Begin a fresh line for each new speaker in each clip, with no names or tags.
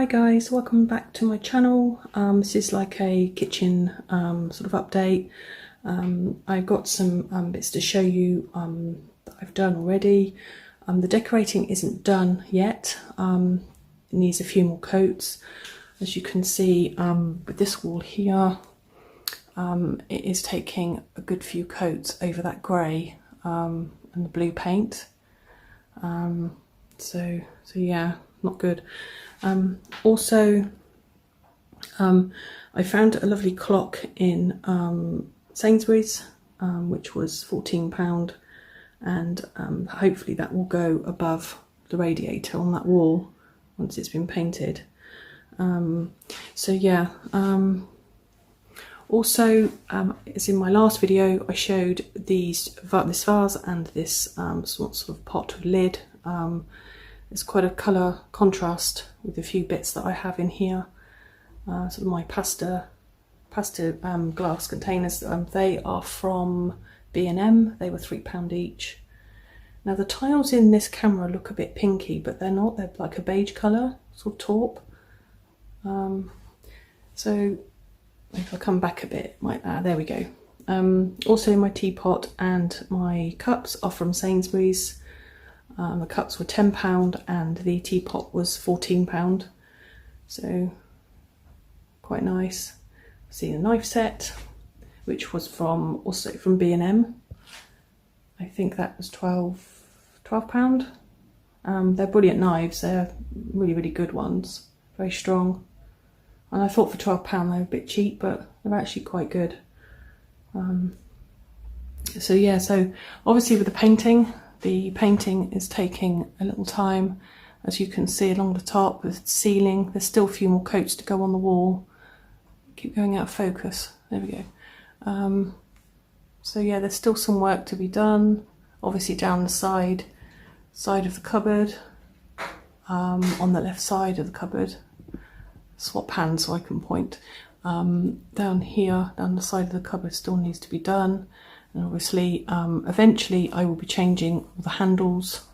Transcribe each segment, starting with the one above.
Hi guys, welcome back to my channel. This is like a kitchen sort of update. I've got some bits to show you that I've done already. The decorating isn't done yet. It needs a few more coats. As you can see with this wall here, it is taking a good few coats over that grey and the blue paint. So yeah, not good. Also, I found a lovely clock in Sainsburys, which was £14, and hopefully that will go above the radiator on that wall once it's been painted. So yeah, also as in my last video I showed this vase and this sort of pot with lid. It's quite a colour contrast with a few bits that I have in here. Sort of my pasta glass containers. They are from B&M. They were £3 each. Now the tiles in this camera look a bit pinky, but they're not. They're like a beige colour, sort of taupe. So if I come back a bit, there we go. Also my teapot and my cups are from Sainsburys. The cups were £10 and the teapot was £14, so quite nice. See the knife set, which was also from B&M. I think that was £12. They're brilliant knives. They're really good ones, very strong. And I thought for £12 they were a bit cheap, but they're actually quite good. So yeah, so obviously with the painting is taking a little time. As you can see along the top, the ceiling, there's still a few more coats to go on the wall. Keep going out of focus, there we go. So yeah, there's still some work to be done. Obviously down the side of the cupboard, on the left side of the cupboard. Swap hands so I can point. Down here, down the side of the cupboard still needs to be done. And obviously, eventually I will be changing all the handles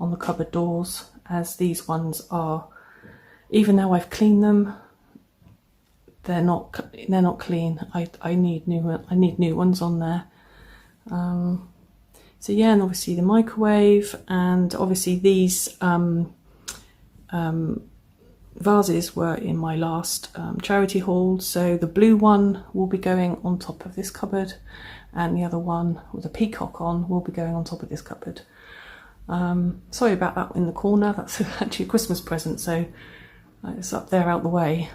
on the cupboard doors, as these ones are, even though I've cleaned them, they're not clean. I need new ones on there. So yeah, and obviously the microwave, and obviously these vases were in my last charity haul. So the blue one will be going on top of this cupboard, and the other one with a peacock on will be going on top of this cupboard. Sorry about that in the corner, that's actually a Christmas present, so it's up there out the way.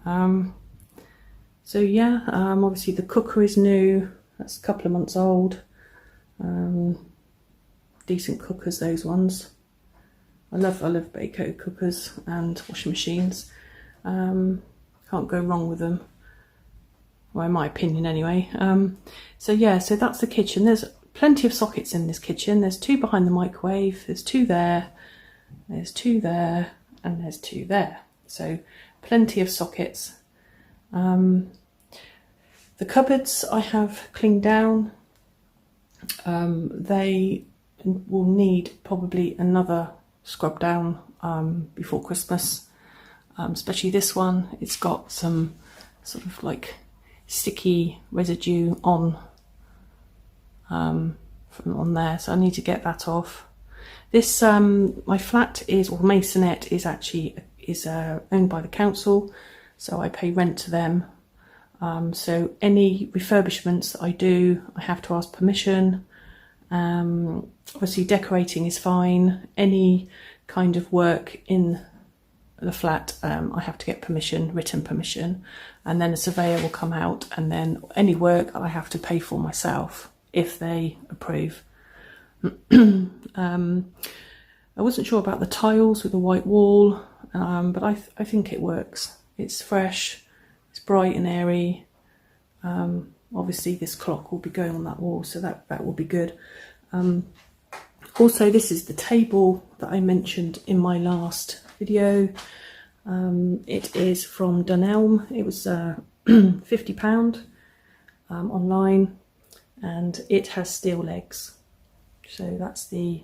So yeah, obviously the cooker is new, that's a couple of months old. Decent cookers, those ones. I love Bako cookers and washing machines. Can't go wrong with them. Well, in my opinion anyway. So yeah, so that's the kitchen. There's plenty of sockets in this kitchen. There's 2 behind the microwave, there's 2 there, there's 2 there, and there's 2 there. So plenty of sockets. The cupboards I have cleaned down. They will need probably another scrub down before Christmas. Especially this one, it's got some sort of like sticky residue on from there, so I need to get that off. This my flat is, or masonette is actually owned by the council, so I pay rent to them. So any refurbishments that I do, I have to ask permission. Obviously decorating is fine. Any kind of work in the flat, I have to get permission, written permission, and then a surveyor will come out, and then any work I have to pay for myself if they approve. I wasn't sure about the tiles with the white wall, but I think it works. It's fresh, it's bright and airy. Obviously this clock will be going on that wall, so that will be good. Also, this is the table that I mentioned in my last video. It is from Dunelm. It was £50 online, and it has steel legs. So that's the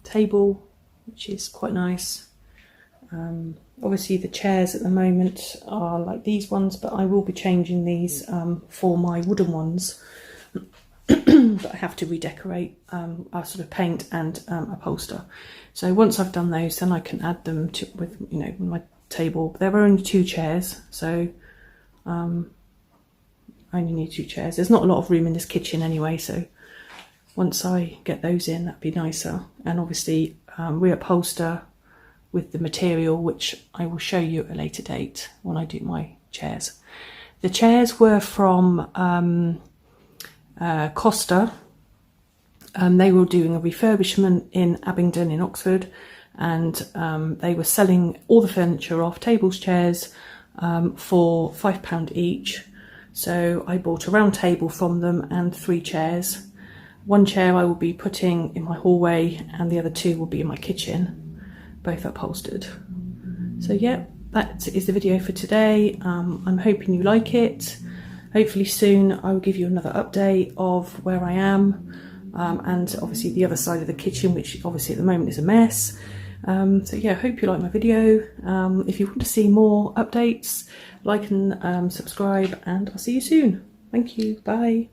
table, which is quite nice. Obviously the chairs at the moment are like these ones, but I will be changing these for my wooden ones. But I have to redecorate, I sort of paint and upholster. So once I've done those, then I can add them to with my table. There are only 2 chairs, so I only need 2 chairs. There's not a lot of room in this kitchen anyway, so once I get those in, that'd be nicer. And obviously reupholster with the material, which I will show you at a later date when I do my chairs. The chairs were from Costa. They were doing a refurbishment in Abingdon in Oxford, and they were selling all the furniture off, tables, chairs, for £5 each. So I bought a round table from them and 3 chairs. 1 chair I will be putting in my hallway, and the other 2 will be in my kitchen, both upholstered. So yeah, that is the video for today. I'm hoping you like it. Hopefully soon I will give you another update of where I am, and obviously the other side of the kitchen, which obviously at the moment is a mess. So yeah, I hope you like my video. If you want to see more updates, like and subscribe, and I'll see you soon. Thank you, bye.